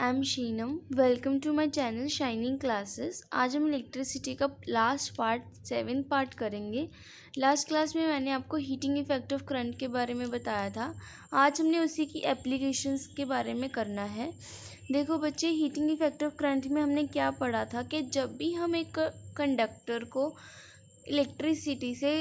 I am Sheenam. Welcome to my channel shining classes. आज हम electricity का लास्ट पार्ट 7th पार्ट करेंगे। Last class में मैंने आपको हीटिंग इफेक्ट ऑफ करंट के बारे में बताया था। आज हमने उसी की एप्लीकेशंस के बारे में करना है। देखो बच्चे, हीटिंग इफेक्ट ऑफ करंट में हमने क्या पढ़ा था कि जब भी हम एक कंडक्टर को इलेक्ट्रिसिटी से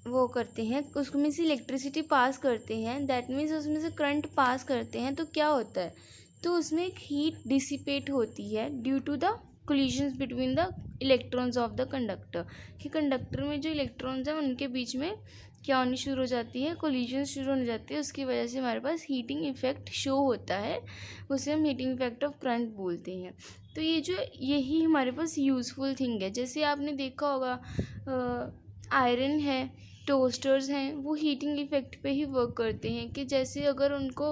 वो करते हैं, उसमें से इलेक्ट्रिसिटी पास करते हैं, दैट मीन्स उसमें से करंट पास करते हैं, तो क्या होता है, तो उसमें एक हीट डिसिपेट होती है due to the collisions between the electrons of the conductor. कि कंडक्टर में जो इलेक्ट्रॉन्स हैं उनके बीच में क्या होनी शुरू हो जाती है, कोलिजन शुरू होने जाती है। उसकी वजह से हमारे पास हीटिंग इफेक्ट शो होता है, उसे हम हीटिंग इफेक्ट ऑफ करंट बोलते हैं। तो यही हमारे पास यूज़फुल थिंग है। जैसे आपने देखा होगा आयरन है, टोस्टर्स हैं, वो हीटिंग इफेक्ट पे ही वर्क करते हैं। कि जैसे अगर उनको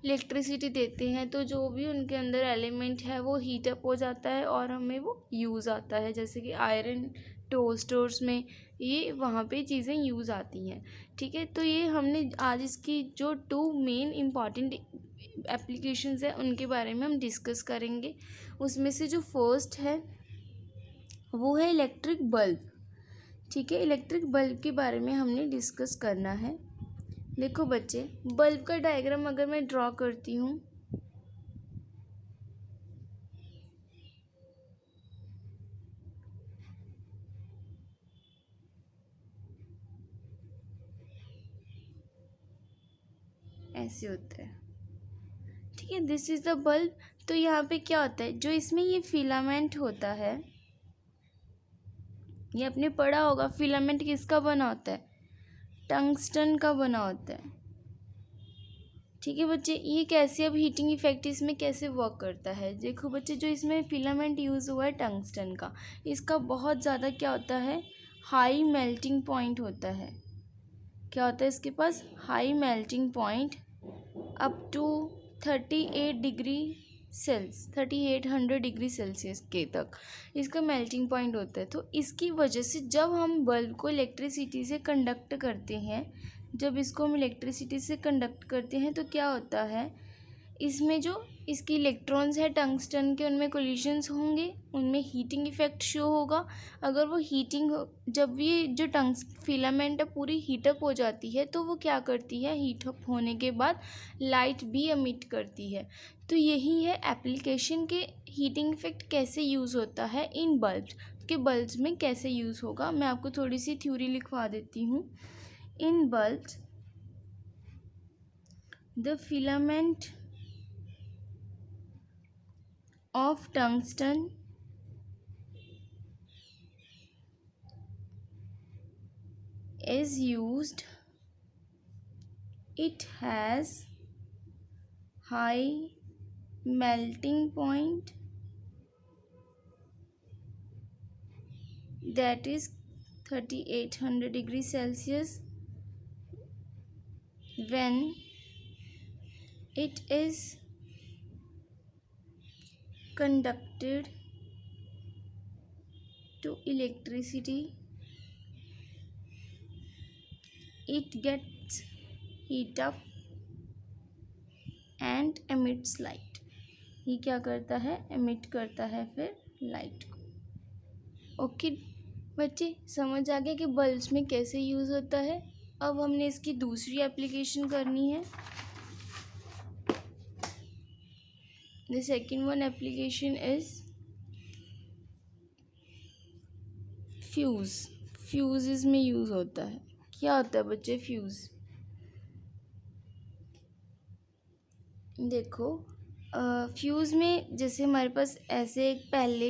इलेक्ट्रिसिटी देते हैं तो जो भी उनके अंदर एलिमेंट है वो हीट अप हो जाता है और हमें वो यूज़ आता है। जैसे कि आयरन टोस्टर्स में ये वहाँ पे चीज़ें यूज़ आती हैं। ठीक है, तो ये हमने आज इसकी जो 2 मेन इम्पॉर्टेंट एप्लीकेशंस है उनके बारे में हम डिस्कस करेंगे। उसमें से जो फर्स्ट है वो है इलेक्ट्रिक बल्ब। ठीक है, इलेक्ट्रिक बल्ब के बारे में हमने डिस्कस करना है। देखो बच्चे, बल्ब का डायग्राम अगर मैं ड्रॉ करती हूँ, ऐसे होता है। ठीक है, दिस इज द बल्ब। तो यहाँ पे क्या होता है, जो इसमें ये फिलामेंट होता है, ये आपने पढ़ा होगा फिलामेंट किसका बना होता है, टंगस्टन का बना होता है। ठीक है बच्चे, ये कैसे अब हीटिंग इफेक्ट इसमें कैसे वर्क करता है। देखो बच्चे, जो इसमें फिलामेंट यूज़ हुआ है टंगस्टन का, इसका बहुत ज़्यादा क्या होता है, हाई मेल्टिंग पॉइंट होता है। क्या होता है इसके पास, high melting point up to 38 degree cells 3800 degree Celsius के तक इसका मेल्टिंग पॉइंट होता है। तो इसकी वजह से जब हम बल्ब को इलेक्ट्रिसिटी से कंडक्ट करते हैं, जब इसको हम इलेक्ट्रिसिटी से कंडक्ट करते हैं तो क्या होता है, इसमें जो इसके इलेक्ट्रॉन्स है टंगस्टन के, उनमें कोलिजन्स होंगे, उनमें हीटिंग इफेक्ट शो होगा। अगर वो जब ये जो फिलामेंट है पूरी हीटअप हो जाती है तो वो क्या करती है, हीटअप होने के बाद लाइट भी एमिट करती है। तो यही है एप्लीकेशन के हीटिंग इफेक्ट कैसे यूज़ होता है इन बल्ब्स के, बल्ब्स में कैसे यूज़ होगा। मैं आपको थोड़ी सी थ्योरी लिखवा देती हूँ। In bulbs the filament of tungsten is used. It has high melting point, that is 3800 degrees Celsius. When it is conducted to electricity, it gets heat up and emits light. ये क्या करता है, emit करता है फिर light को। Okay बच्चे, समझ आ गया कि बल्ब्स में कैसे यूज़ होता है। अब हमने इसकी दूसरी एप्लीकेशन करनी है। The second one application is fuse. Fuse इसमें यूज़ होता है। क्या होता है बच्चे फ्यूज़, देखो फ्यूज़ में जैसे हमारे पास ऐसे पहले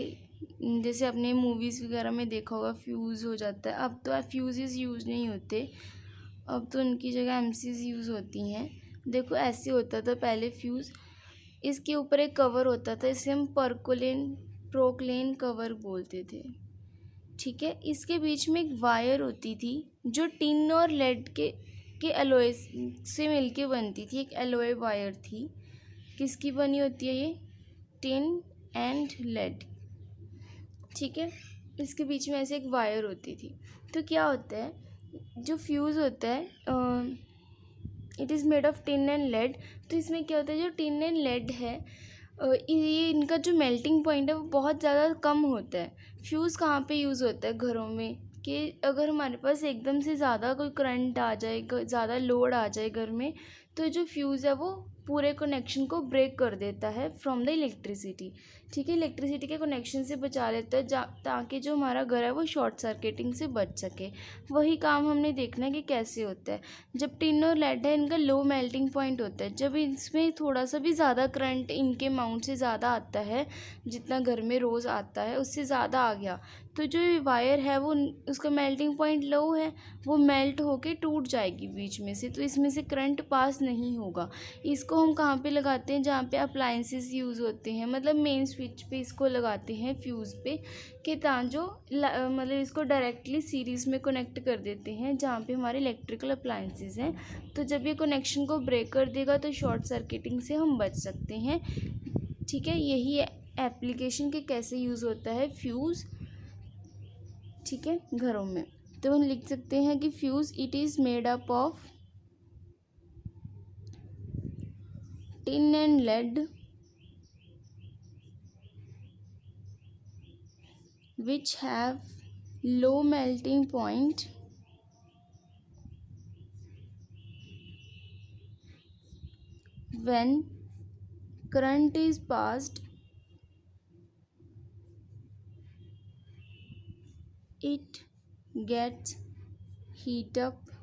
जैसे अपने मूवीज़ वगैरह में देखा होगा फ्यूज़ हो जाता है। अब तो फ्यूज़ेस यूज़ नहीं होते, अब तो उनकी जगह एमसीज यूज़ होती हैं। देखो ऐसे होता था पहले फ्यूज़, इसके ऊपर एक कवर होता था, इसे हम प्रोक्लेन कवर बोलते थे। ठीक है, इसके बीच में एक वायर होती थी जो टिन और लेड के एलोय से मिलके बनती थी। एक एलोय वायर थी, किसकी बनी होती है ये, टिन एंड लेड। ठीक है, इसके बीच में ऐसे एक वायर होती थी। तो क्या होता है, जो फ्यूज़ होता है it is made of tin and lead. तो इसमें क्या होता है, जो टिन एंड लेड है ये इनका जो मेल्टिंग पॉइंट है वो बहुत ज़्यादा कम होता है। फ्यूज़ कहाँ पे यूज़ होता है घरों में, कि अगर हमारे पास एकदम से ज़्यादा कोई करंट आ जाए, ज़्यादा लोड आ जाए घर में, तो जो फ्यूज़ है वो पूरे कनेक्शन को ब्रेक कर देता है फ्रॉम द इलेक्ट्रिसिटी। ठीक है, इलेक्ट्रिसिटी के कनेक्शन से बचा लेता है ताकि जो हमारा घर है वो शॉर्ट सर्किटिंग से बच सके। वही काम हमने देखना है कि कैसे होता है। जब टिन और लेड है, इनका लो मेल्टिंग पॉइंट होता है। जब इसमें थोड़ा सा भी ज़्यादा करंट इनके अमाउंट से ज़्यादा आता है, जितना घर में रोज़ आता है उससे ज़्यादा आ गया, तो जो वायर है वो उसका मेल्टिंग पॉइंट लो है, वो मेल्ट होके टूट जाएगी बीच में से, तो इसमें से करंट पास नहीं होगा। इसको हम कहाँ पे लगाते हैं, जहाँ पे अप्लाइंसेस यूज़ होते हैं, मतलब मेन स्विच पे इसको लगाते हैं फ्यूज़ पे, कि जो मतलब इसको डायरेक्टली सीरीज़ में कनेक्ट कर देते हैं जहाँ पे हमारे इलेक्ट्रिकल अप्लाइंसेस हैं। तो जब ये कनेक्शन को ब्रेक कर देगा तो शॉर्ट सर्किटिंग से हम बच सकते हैं। ठीक है, यही एप्लीकेशन के कैसे यूज़ होता है फ्यूज़, ठीक है, घरों में। तो हम लिख सकते हैं कि fuse it is made up of tin and lead which have low melting point when current is passed, it gets heat up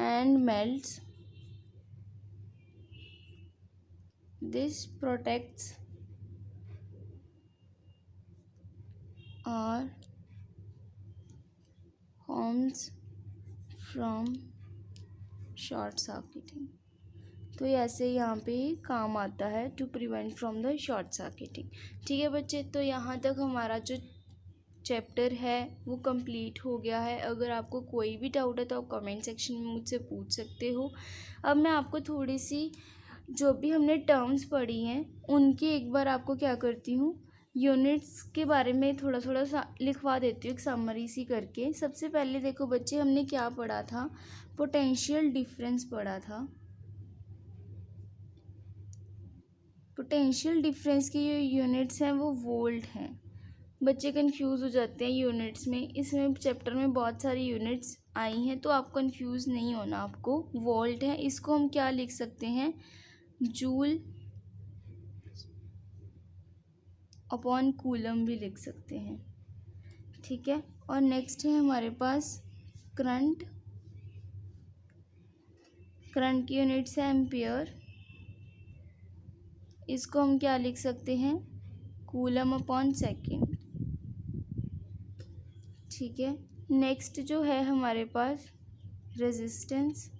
and melts. This protects our homes from short circuiting। तो ऐसे यहाँ पे काम आता है to prevent from the short circuiting. ठीक है बच्चे, तो यहाँ तक हमारा जो चैप्टर है वो कंप्लीट हो गया है। अगर आपको कोई भी डाउट है तो आप कमेंट सेक्शन में मुझसे पूछ सकते हो। अब मैं आपको थोड़ी सी जो भी हमने टर्म्स पढ़ी हैं उनकी एक बार आपको क्या करती हूँ, यूनिट्स के बारे में थोड़ा थोड़ा सा लिखवा देती हूँ, एक समरी सी करके। सबसे पहले देखो बच्चे, हमने क्या पढ़ा था, पोटेंशियल डिफरेंस पढ़ा था। पोटेंशियल डिफरेंस की जो यूनिट्स हैं वो वोल्ट हैं। बच्चे कंफ्यूज हो जाते हैं यूनिट्स में, इसमें चैप्टर में बहुत सारी यूनिट्स आई हैं, तो आप कंफ्यूज नहीं होना। आपको वोल्ट है, इसको हम क्या लिख सकते हैं, जूल अपॉन कूलम भी लिख सकते हैं। ठीक है, और नेक्स्ट है हमारे पास करंट। करंट की यूनिट्स है एम्पियर, इसको हम क्या लिख सकते हैं, कूलम अपॉन सेकेंड। ठीक है, नेक्स्ट जो है हमारे पास रेजिस्टेंस,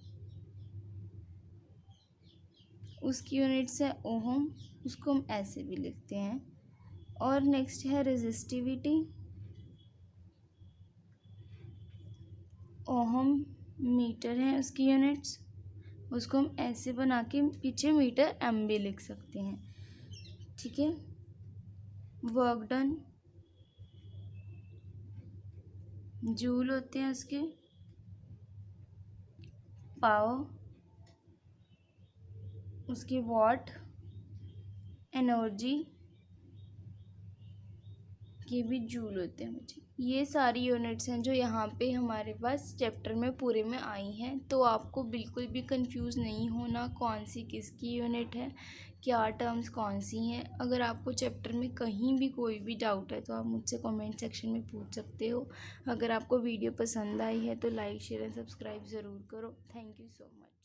उसकी यूनिट्स है ओहम, उसको हम ऐसे भी लिखते हैं। और नेक्स्ट है रेजिस्टिविटी, ओहम मीटर है उसकी यूनिट्स, उसको हम ऐसे बना के पीछे मीटर एम भी लिख सकते हैं। ठीक है, वर्क डन जूल होते हैं उसके, पावर उसके वॉट, एनर्जी के भी जूल होते हैं बच्चे। ये सारी यूनिट्स हैं जो यहाँ पे हमारे पास चैप्टर में पूरे में आई हैं। तो आपको बिल्कुल भी कंफ्यूज नहीं होना कौन सी किसकी यूनिट है, क्या टर्म्स कौन सी हैं। अगर आपको चैप्टर में कहीं भी कोई भी डाउट है तो आप मुझसे कमेंट सेक्शन में पूछ सकते हो। अगर आपको वीडियो पसंद आई है तो लाइक शेयर एंड सब्सक्राइब ज़रूर करो। Thank you so much.